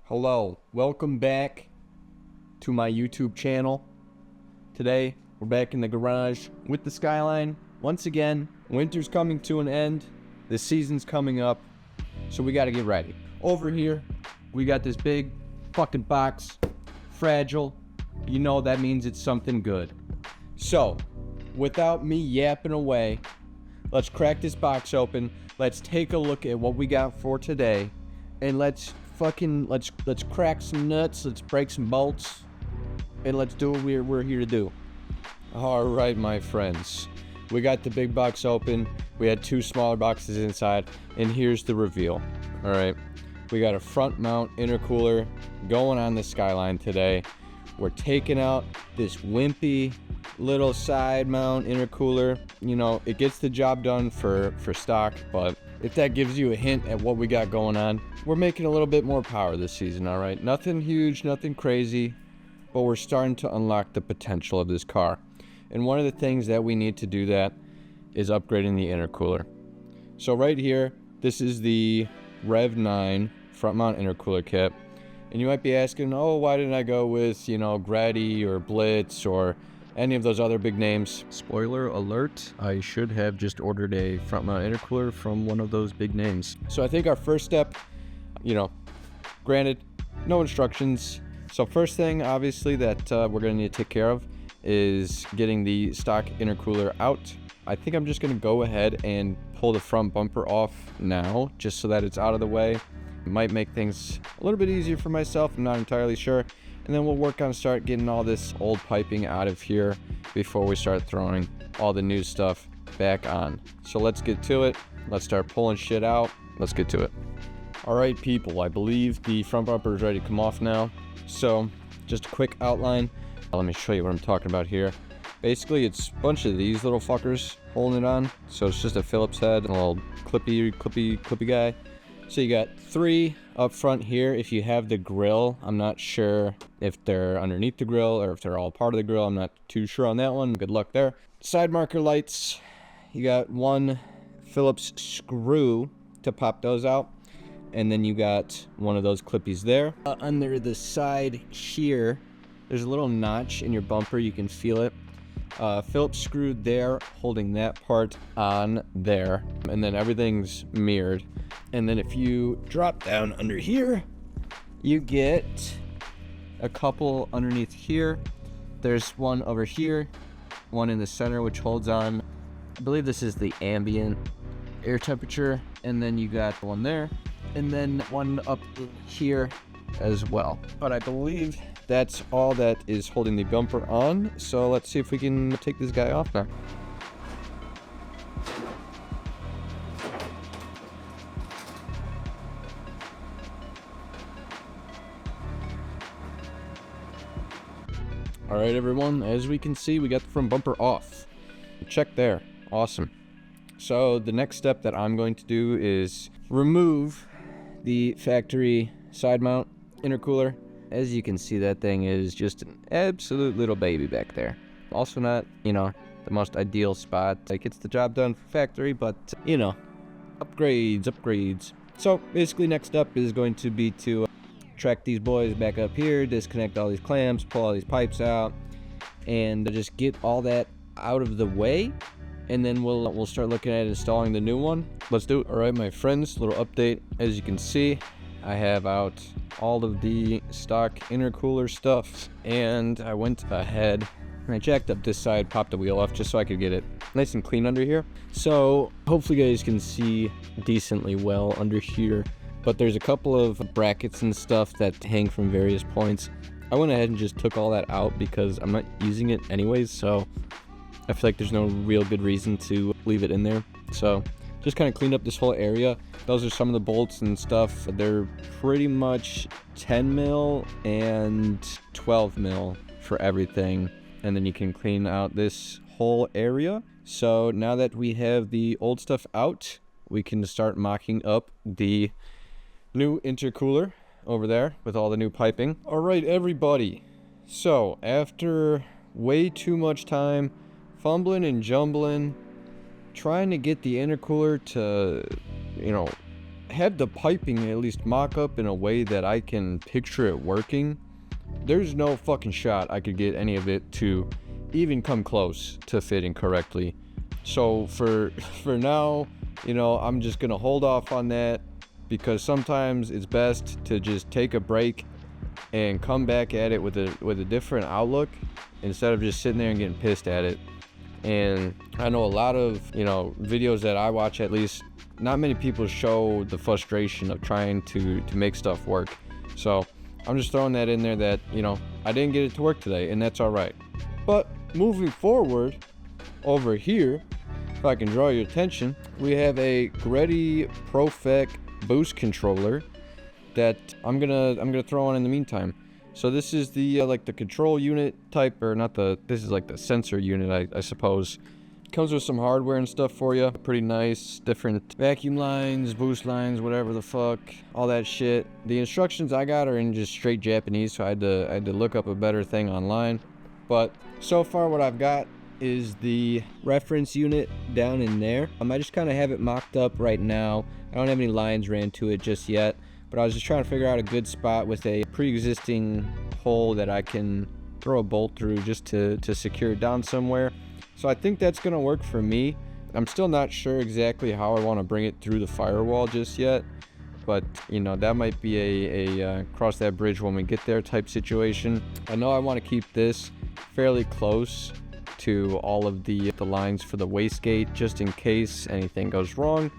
Hello, welcome back to my YouTube channel. Today, we're back in the garage with the Skyline. Once again, winter's coming to an end. The season's coming up, so we gotta get ready. Over here, we got this big fucking box, fragile. You know that means it's something good. So, without me yapping away, let's crack this box open. Let's take a look at what we got for today, and let's crack some nuts, let's break some bolts, and let's do what we're here to do. All right, my friends, we got the big box open. We had two smaller boxes inside, and here's the reveal. All right, we got a front mount intercooler going on the Skyline today. We're taking out this wimpy little side mount intercooler. You know, it gets the job done for stock, but if that gives you a hint at what we got going on, we're making a little bit more power this season. All right, nothing huge, nothing crazy, but we're starting to unlock the potential of this car. And one of the things that we need to do that is upgrading the intercooler. So right here, this is the Rev 9 front mount intercooler kit. And you might be asking, oh, why didn't I go with, you know, Greddy or Blitz or any of those other big names? Spoiler alert, I should have just ordered a front mount intercooler from one of those big names. So I think our first step, you know, granted, no instructions. So first thing, obviously, that we're gonna need to take care of is getting the stock intercooler out. I think I'm just gonna go ahead and pull the front bumper off now, just so that it's out of the way. It might make things a little bit easier for myself, I'm not entirely sure. And then we'll work on start getting all this old piping out of here before we start throwing all the new stuff back on. So let's get to it. Let's start pulling shit out. Let's get to it. All right, people, I believe the front bumper is ready to come off now. So just a quick outline. Let me show you what I'm talking about here. Basically, it's a bunch of these little fuckers holding it on. So it's just a Phillips head and a little clippy guy. So you got three up front here. If you have the grill, I'm not sure if they're underneath the grill or if they're all part of the grill. I'm not too sure on that one. Good luck there. Side marker lights. You got one Phillips screw to pop those out. And then you got one of those clippies there. Under the side here, there's a little notch in your bumper. You can feel it. Phillips screw there, holding that part on there. And then everything's mirrored. And then if you drop down under here, you get a couple underneath here. There's one over here, one in the center, which holds on. I believe this is the ambient air temperature. And then you got one there, and then one up here as well. But I believe that's all that is holding the bumper on. So let's see if we can take this guy off now. All right, everyone, as we can see, we got the front bumper off. Check there. Awesome. So the next step that I'm going to do is remove the factory side mount intercooler. As you can see, that thing is just an absolute little baby back there. Also not, you know, the most ideal spot. Like, it's the job done for factory, but, you know, upgrades. So basically next up is going to be to track these boys back up here, disconnect all these clamps, pull all these pipes out, and just get all that out of the way. And then we'll start looking at installing the new one. Let's do it. All right, my friends, little update. As you can see, I have out all of the stock intercooler stuff, and I went ahead and I jacked up this side, popped the wheel off just so I could get it nice and clean under here. So hopefully you guys can see decently well under here, but there's a couple of brackets and stuff that hang from various points. I went ahead and just took all that out because I'm not using it anyways, so I feel like there's no real good reason to leave it in there. So just kind of cleaned up this whole area. Those are some of the bolts and stuff. They're pretty much 10 mil and 12 mil for everything. And then you can clean out this whole area. So now that we have the old stuff out, we can start mocking up the new intercooler over there with all the new piping. All right, everybody. So after way too much time fumbling and jumbling, trying to get the intercooler to, you know, have the piping at least mock up in a way that I can picture it working, there's no fucking shot I could get any of it to even come close to fitting correctly. So for now, you know, I'm just gonna hold off on that, because sometimes it's best to just take a break and come back at it with a different outlook, instead of just sitting there and getting pissed at it. And I know a lot of, you know, videos that I watch, at least, not many people show the frustration of trying to make stuff work. So I'm just throwing that in there, that, you know, I didn't get it to work today, and that's all right. But moving forward, over here, if I can draw your attention, we have a Greddy Profec boost controller that I'm gonna throw on in the meantime. So this is the like the control unit type, or not the, this is like the sensor unit, I suppose. Comes with some hardware and stuff for you. Pretty nice. Different vacuum lines, boost lines, whatever the fuck, all that shit. The instructions I got are in just straight Japanese, so I had to look up a better thing online. But so far what I've got is the reference unit down in there. I just kind of have it mocked up right now. I don't have any lines ran to it just yet, but I was just trying to figure out a good spot with a pre-existing hole that I can throw a bolt through just to secure it down somewhere. So I think that's gonna work for me. I'm still not sure exactly how I want to bring it through the firewall just yet, but you know, that might be a cross that bridge when we get there type situation. I know I want to keep this fairly close to all of the lines for the wastegate, just in case anything goes wrong.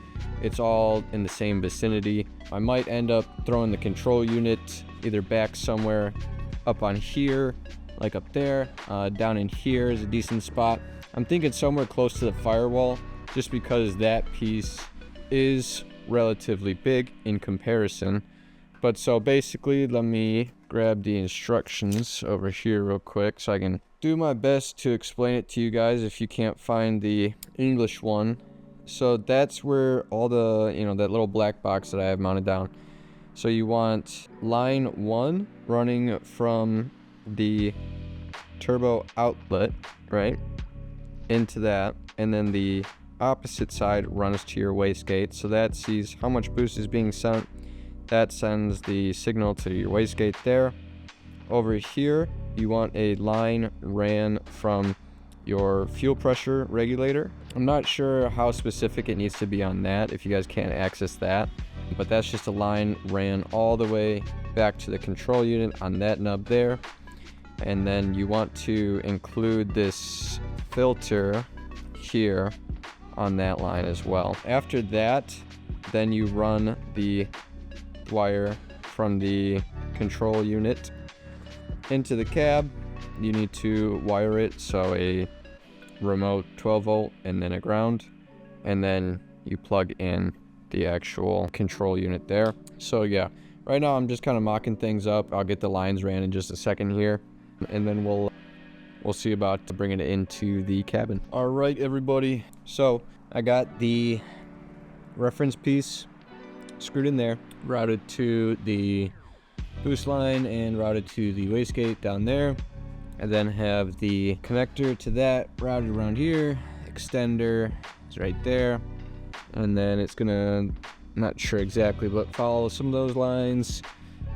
It's all in the same vicinity. I might end up throwing the control unit either back somewhere up on here, like up there, down in here is a decent spot. I'm thinking somewhere close to the firewall, just because that piece is relatively big in comparison. But so basically, let me grab the instructions over here real quick so I can do my best to explain it to you guys if you can't find the English one. So that's where all the, you know, that little black box that I have mounted down. So you want line 1 running from the turbo outlet, right, into that, and then the opposite side runs to your wastegate. So that sees how much boost is being sent. That sends the signal to your wastegate there. Over here, you want a line ran from your fuel pressure regulator. I'm not sure how specific it needs to be on that, if you guys can't access that, but that's just a line ran all the way back to the control unit on that nub there. And then you want to include this filter here on that line as well. After that, then you run the wire from the control unit into the cab. You need to wire it, so a remote 12 volt and then a ground, and then you plug in the actual control unit there. So yeah, right now I'm just kind of mocking things up. I'll get the lines ran in just a second here, and then we'll see about bringing it into the cabin. All right, everybody, so I got the reference piece screwed in there, routed to the boost line and routed to the wastegate down there, and then have the connector to that routed around here. Extender is right there, and then it's gonna, not sure exactly, but follow some of those lines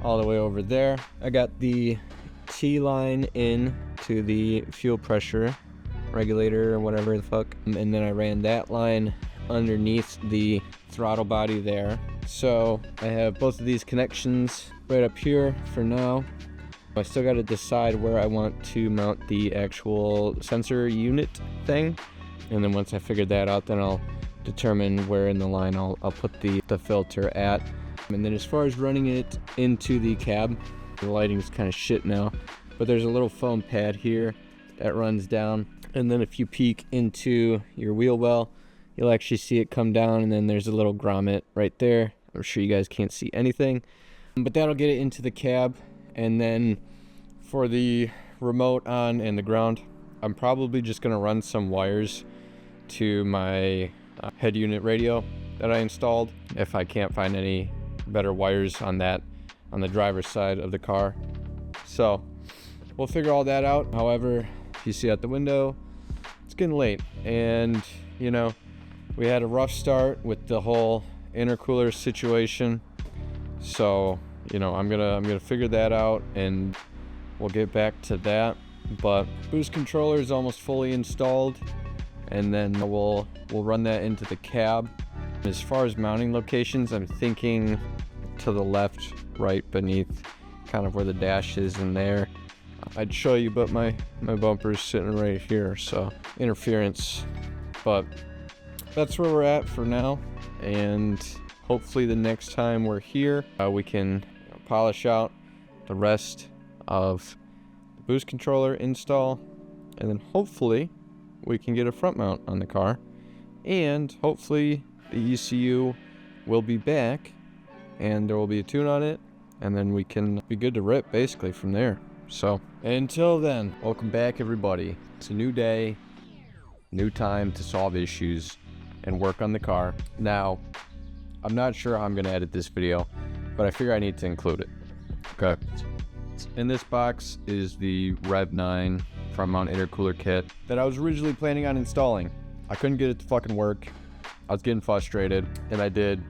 all the way over there. I got the T line in to the fuel pressure regulator or whatever the fuck, and then I ran that line underneath the throttle body there. So I have both of these connections right up here for now. I still got to decide where I want to mount the actual sensor unit thing, and then once I figure that out, then I'll determine where in the line I'll put the filter at. And then as far as running it into the cab, the lighting's kind of shit now, but there's a little foam pad here that runs down, and then if you peek into your wheel well, you'll actually see it come down, and then there's a little grommet right there. I'm sure you guys can't see anything, but that'll get it into the cab. And then for the remote on and the ground, I'm probably just gonna run some wires to my head unit radio that I installed, if I can't find any better wires on that on the driver's side of the car. So we'll figure all that out. However, if you see out the window, it's getting late, and you know, we had a rough start with the whole intercooler situation. So, you know, I'm gonna figure that out and we'll get back to that. But boost controller is almost fully installed, and then we'll run that into the cab. As far as mounting locations, I'm thinking to the left, right beneath kind of where the dash is in there. I'd show you, but my bumper's sitting right here, so interference. But that's where we're at for now, and hopefully the next time we're here, we can polish out the rest of the boost controller install, and then hopefully we can get a front mount on the car, and hopefully the ECU will be back and there will be a tune on it, and then we can be good to rip basically from there. So until then, welcome back everybody. It's a new day, new time to solve issues and work on the car. Now, I'm not sure how I'm gonna edit this video, but I figure I need to include it. Okay. In this box is the Rev 9 front mount intercooler kit that I was originally planning on installing. I couldn't get it to fucking work. I was getting frustrated, and I did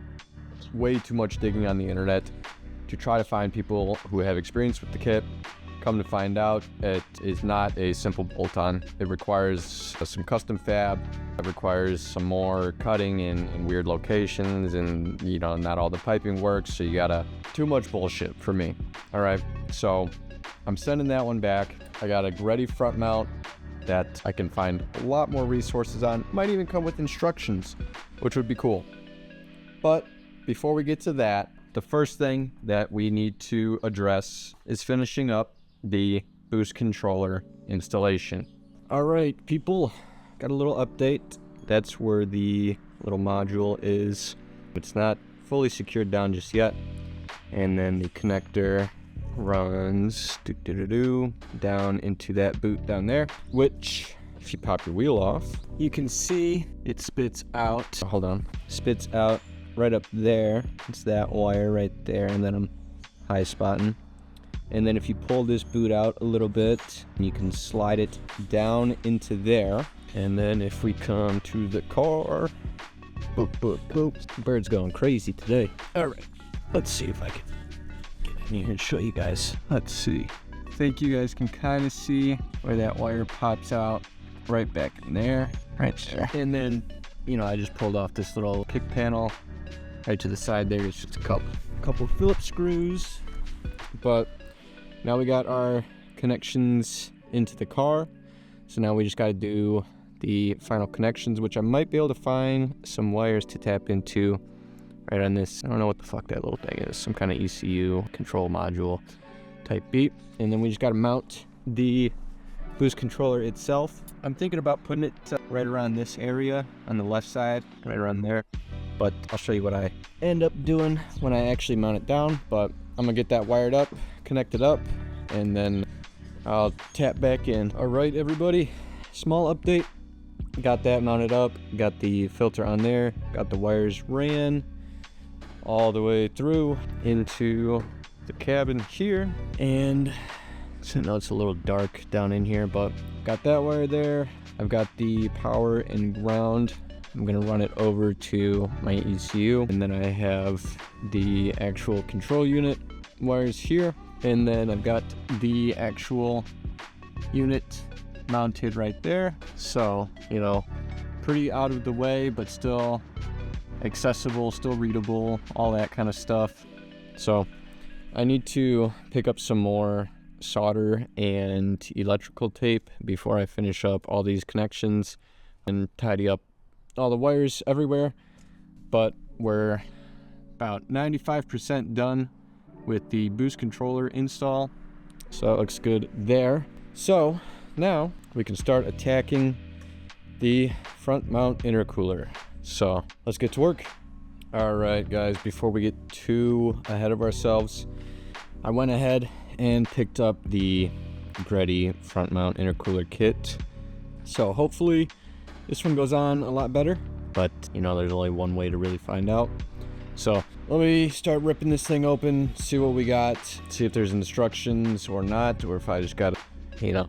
way too much digging on the internet to try to find people who have experience with the kit. Come to find out, it is not a simple bolt-on. It requires some custom fab. It requires some more cutting in weird locations, and you know, not all the piping works, so you gotta, too much bullshit for me. All right, so I'm sending that one back. I got a Greddy front mount that I can find a lot more resources on. Might even come with instructions, which would be cool. But before we get to that, the first thing that we need to address is finishing up the boost controller installation. All right, people, got a little update. That's where the little module is. It's not fully secured down just yet. And then the connector runs down into that boot down there, which if you pop your wheel off, you can see it spits out. Hold on, spits out right up there. It's that wire right there, and then I'm high spotting. And then if you pull this boot out a little bit, you can slide it down into there. And then if we come to the car, boop, boop, boop. Bird's going crazy today. All right, let's see if I can get in here and show you guys. Let's see. I think you guys can kind of see where that wire pops out right back in there, right there. And then, you know, I just pulled off this little kick panel right to the side there. It's just a couple Phillips screws. But now we got our connections into the car. So now we just got to do the final connections, which I might be able to find some wires to tap into right on this. I don't know what the fuck that little thing is. Some kind of ECU control module type beep. And then we just got to mount the boost controller itself. I'm thinking about putting it right around this area on the left side, right around there. But I'll show you what I end up doing when I actually mount it down. But I'm gonna get that wired up, connected up, and then I'll tap back in. All right, everybody, small update. Got that mounted up, got the filter on there, got the wires ran all the way through into the cabin here. And so now it's a little dark down in here, but got that wire there. I've got the power and ground. I'm gonna run it over to my ECU, and then I have the actual control unit wires here, and then I've got the actual unit mounted right there. So, you know, pretty out of the way, but still accessible, still readable, all that kind of stuff. So I need to pick up some more solder and electrical tape before I finish up all these connections and tidy up all the wires everywhere. But we're about 95% done with the boost controller install, so it looks good there. So now we can start attacking the front mount intercooler. So let's get to work. All right, guys, before we get too ahead of ourselves, I went ahead and picked up the Greddy front mount intercooler kit. So hopefully this one goes on a lot better, but you know, there's only one way to really find out. So let me start ripping this thing open, see what we got, see if there's instructions or not, or if I just gotta, you know,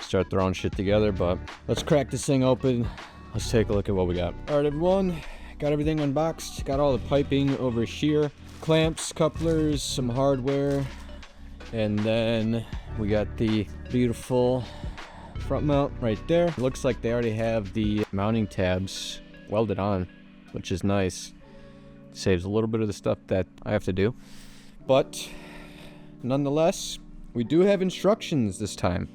start throwing shit together. But let's crack this thing open. Let's take a look at what we got. All right, everyone, got everything unboxed. Got all the piping over here. Clamps, couplers, some hardware. And then we got the beautiful front mount right there. Looks like they already have the mounting tabs welded on, which is nice. Saves a little bit of the stuff that I have to do. But nonetheless, we do have instructions this time.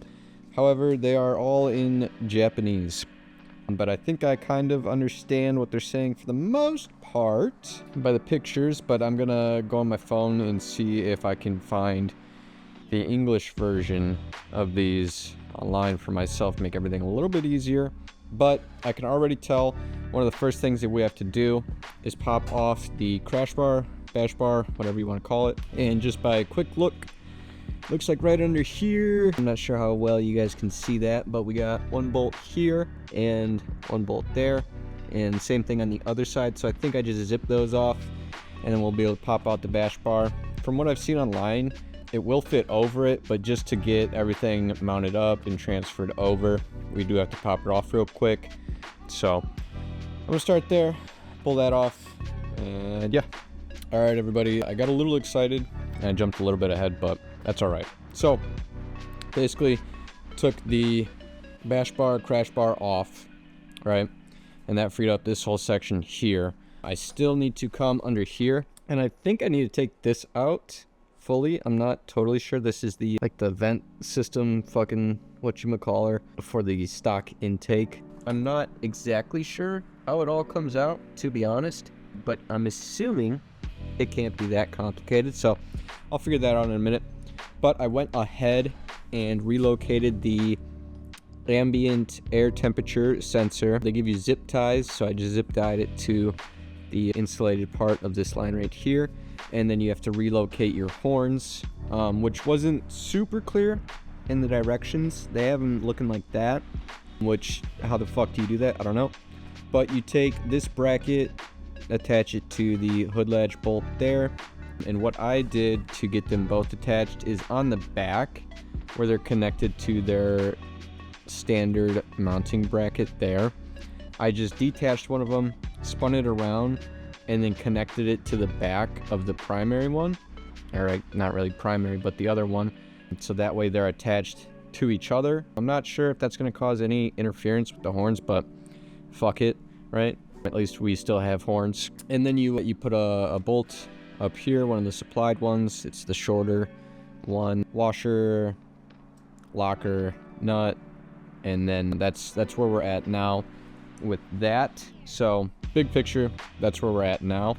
However, they are all in Japanese. But I think I kind of understand what they're saying for the most part by the pictures, but I'm gonna go on my phone and see if I can find the English version of these online for myself, make everything a little bit easier. But I can already tell one of the first things that we have to do is pop off the crash bar, bash bar, whatever you want to call it. And just by a quick look, looks like right under here, I'm not sure how well you guys can see that, but we got one bolt here and one bolt there, and same thing on the other side. So I think I just zip those off and then we'll be able to pop out the bash bar. From what I've seen online, it will fit over it, but just to get everything mounted up and transferred over, we do have to pop it off real quick. So I'm gonna start there, pull that off, and yeah. All right, everybody, I got a little excited and I jumped a little bit ahead, but that's all right. So basically took the bash bar, crash bar off, right? And that freed up this whole section here. I still need to come under here, and I think I need to take this out fully. I'm not totally sure. This is the the vent system, fucking whatchamacallit, for the stock intake. I'm not exactly sure how it all comes out, to be honest, but I'm assuming it can't be that complicated, so I'll figure that out in a minute. But I went ahead and relocated the ambient air temperature sensor. They give you zip ties, so I just zip tied it to the insulated part of this line right here. And then you have to relocate your horns, which wasn't super clear in the directions. They have them looking like that, which, how the fuck do you do that? I don't know. But you take this bracket, attach it to the hood latch bolt there. And what I did to get them both attached is on the back where they're connected to their standard mounting bracket there. I just detached one of them, spun it around, and then connected it to the back of the primary one. Or not really primary, but the other one. So that way they're attached to each other. I'm not sure if that's going to cause any interference with the horns, but fuck it, right? At least we still have horns. And then you put a bolt up here, one of the supplied ones. It's the shorter one. Washer, locker, nut, and then that's where we're at now with that. So big picture, that's where we're at now.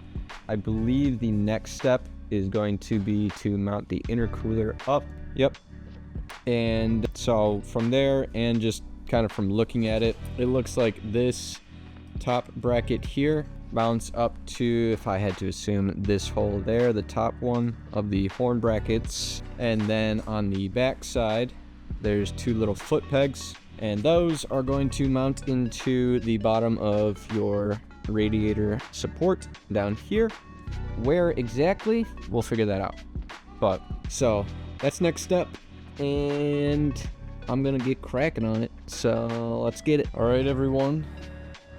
I believe the next step is going to be to mount the intercooler up. Yep. And so from there, and just kind of from looking at it, it looks like this top bracket here mounts up to, if I had to assume, this hole there, the top one of the horn brackets. And then on the back side, there's two little foot pegs, and those are going to mount into the bottom of your radiator support down here. Where exactly, we'll figure that out. But so that's next step, and I'm gonna get cracking on it, so let's get it. All right, everyone,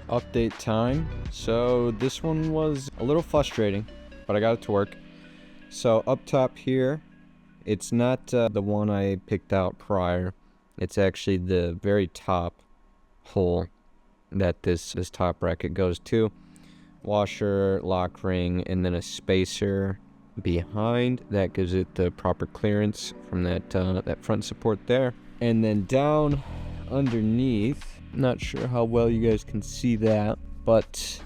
update time. So this one was a little frustrating, but I got it to work. So up top here, it's not the one I picked out prior. It's actually the very top hole that this top bracket goes to. Washer, lock ring, and then a spacer behind that gives it the proper clearance from that front support there. And then down underneath, not sure how well you guys can see that, but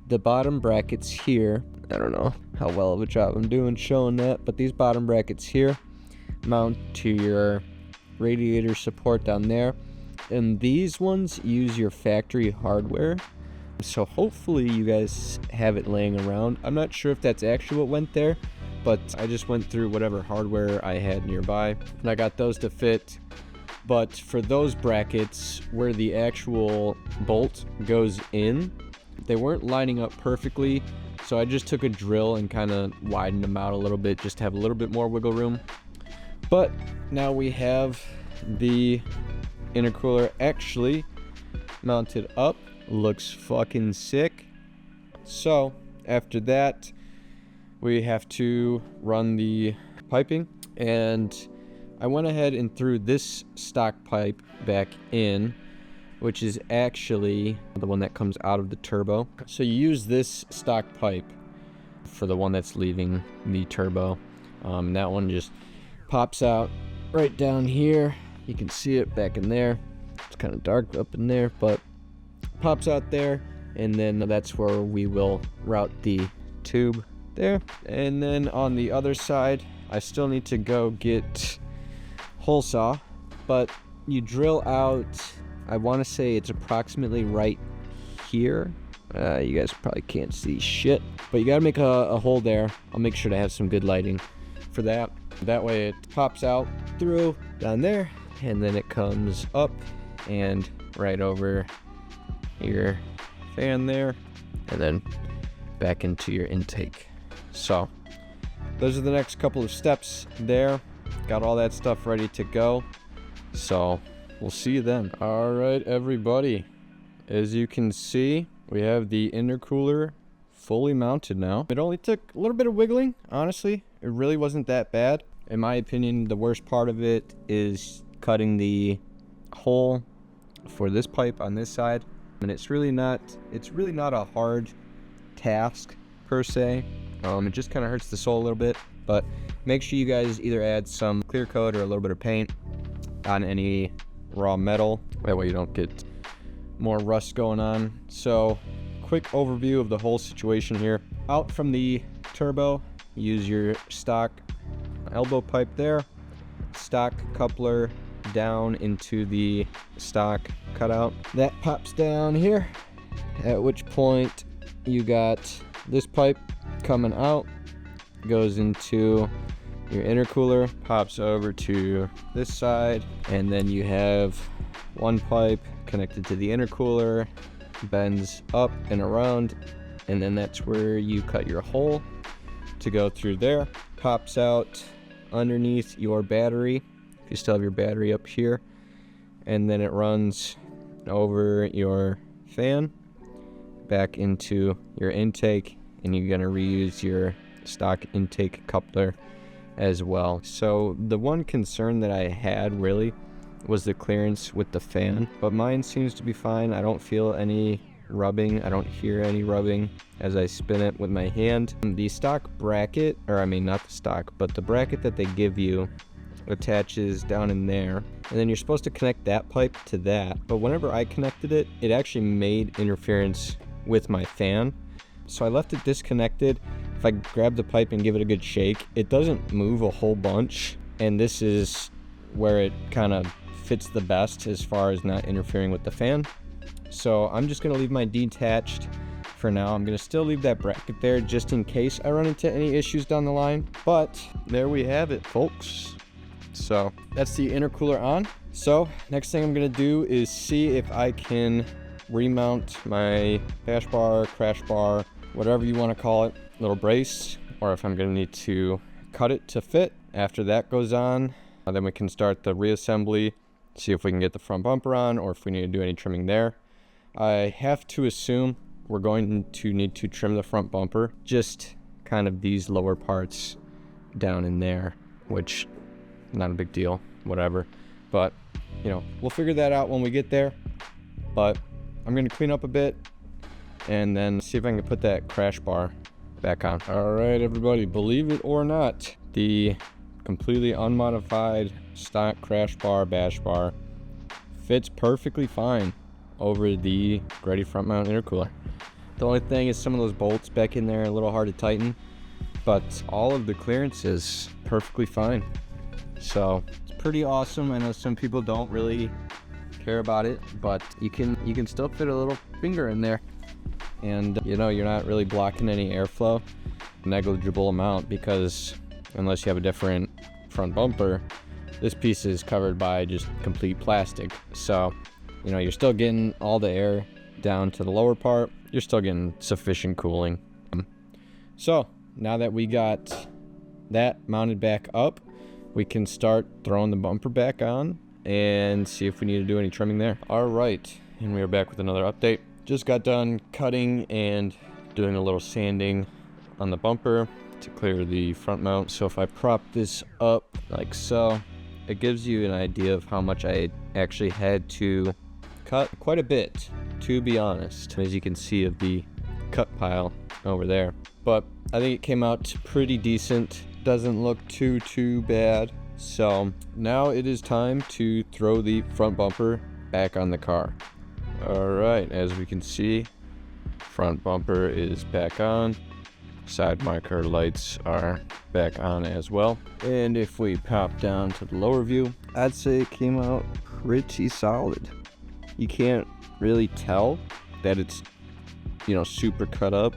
the bottom brackets here, I don't know how well of a job I'm doing showing that, but these bottom brackets here mount to your radiator support down there, and these ones use your factory hardware. So hopefully you guys have it laying around. I'm not sure if that's actually what went there, but I just went through whatever hardware I had nearby and I got those to fit. But for those brackets where the actual bolt goes in, they weren't lining up perfectly, so I just took a drill and kind of widened them out a little bit just to have a little bit more wiggle room. But now we have the intercooler actually mounted up. Looks fucking sick. So after that, we have to run the piping, and I went ahead and threw this stock pipe back in, which is actually the one that comes out of the turbo. So you use this stock pipe for the one that's leaving the turbo. That one just pops out right down here. You can see it back in there. It's kind of dark up in there, but pops out there, and then that's where we will route the tube there. And then on the other side, I still need to go get hole saw, but you drill out, I want to say it's approximately right here. You guys probably can't see shit, but you gotta make a hole there. I'll make sure to have some good lighting for that. That way it pops out through down there, and then it comes up and right over your fan there, and then back into your intake. So those are the next couple of steps there. Got all that stuff ready to go, so we'll see you then. All right, everybody, as you can see, we have the intercooler fully mounted now. It only took a little bit of wiggling, honestly. It really wasn't that bad. In my opinion, the worst part of it is cutting the hole for this pipe on this side. And it's really not a hard task per se. It just kind of hurts the sole a little bit, but make sure you guys either add some clear coat or a little bit of paint on any raw metal. That way you don't get more rust going on. So quick overview of the whole situation here. Out from the turbo, use your stock elbow pipe there, stock coupler down into the stock cutout. That pops down here, at which point you got this pipe coming out, goes into your intercooler, pops over to this side, and then you have one pipe connected to the intercooler, bends up and around, and then that's where you cut your hole to go through there. Pops out underneath your battery, if you still have your battery up here, and then it runs over your fan back into your intake, and you're gonna reuse your stock intake coupler as well. So the one concern that I had really was the clearance with the fan, but mine seems to be fine. I don't feel any rubbing, I don't hear any rubbing as I spin it with my hand. The stock bracket, or I mean not the stock, but the bracket that they give you attaches down in there, and then you're supposed to connect that pipe to that, but whenever I connected it, it actually made interference with my fan, so I left it disconnected. If I grab the pipe and give it a good shake, it doesn't move a whole bunch, and this is where it kind of fits the best as far as not interfering with the fan. So I'm just gonna leave mine detached for now. I'm gonna still leave that bracket there just in case I run into any issues down the line, but there we have it, folks. So that's the intercooler on. So next thing I'm gonna do is see if I can remount my dash bar, crash bar, whatever you want to call it, little brace, or if I'm gonna need to cut it to fit. After that goes on, then we can start the reassembly, see if we can get the front bumper on, or if we need to do any trimming there. I have to assume we're going to need to trim the front bumper, just kind of these lower parts down in there, which not a big deal, whatever. But, you know, we'll figure that out when we get there. But I'm going to clean up a bit and then see if I can put that crash bar back on. All right, everybody, believe it or not, the completely unmodified stock crash bar, bash bar fits perfectly fine over the Greddy front mount intercooler. The only thing is some of those bolts back in there are a little hard to tighten, but all of the clearance is perfectly fine. So it's pretty awesome. I know some people don't really care about it, but you can still fit a little finger in there, and you know, you're not really blocking any airflow, negligible amount, because unless you have a different front bumper, this piece is covered by just complete plastic. So, you know, you're still getting all the air down to the lower part. You're still getting sufficient cooling. So now that we got that mounted back up, we can start throwing the bumper back on and see if we need to do any trimming there. All right, and we are back with another update. Just got done cutting and doing a little sanding on the bumper to clear the front mount. So if I prop this up like so, it gives you an idea of how much I actually had to cut. Quite a bit, to be honest, as you can see of the cut pile over there. But I think it came out pretty decent. Doesn't look too bad. So now it is time to throw the front bumper back on the car. All right, as we can see, front bumper is back on. Side marker lights are back on as well. And if we pop down to the lower view, I'd say it came out pretty solid. You can't really tell that it's, super cut up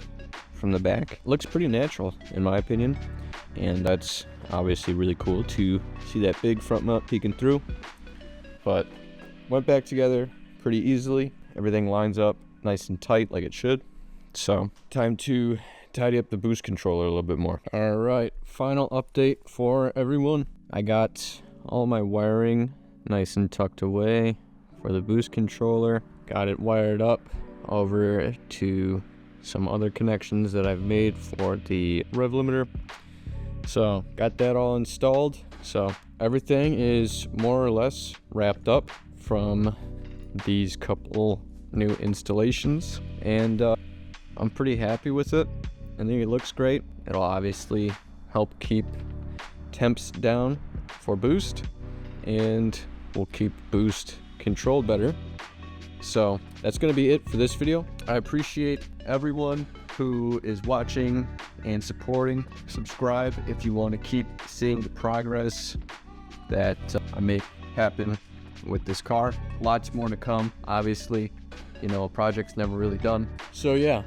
from the back. Looks pretty natural in my opinion. And that's obviously really cool to see that big front mount peeking through. But went back together pretty easily. Everything lines up nice and tight like it should. So time to tidy up the boost controller a little bit more. All right, final update for everyone. I got all my wiring nice and tucked away for the boost controller. Got it wired up over to some other connections that I've made for the rev limiter. So got that all installed. So everything is more or less wrapped up from these couple new installations, and I'm pretty happy with it. I think it looks great. It'll obviously help keep temps down for boost, and will keep boost controlled better. So that's going to be it for this video. I appreciate everyone who is watching and supporting. Subscribe if you want to keep seeing the progress that I make happen with this car. Lots more to come, obviously. A project's never really done. So yeah,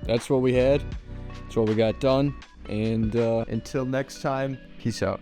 that's what we had. That's what we got done. And until next time, peace out.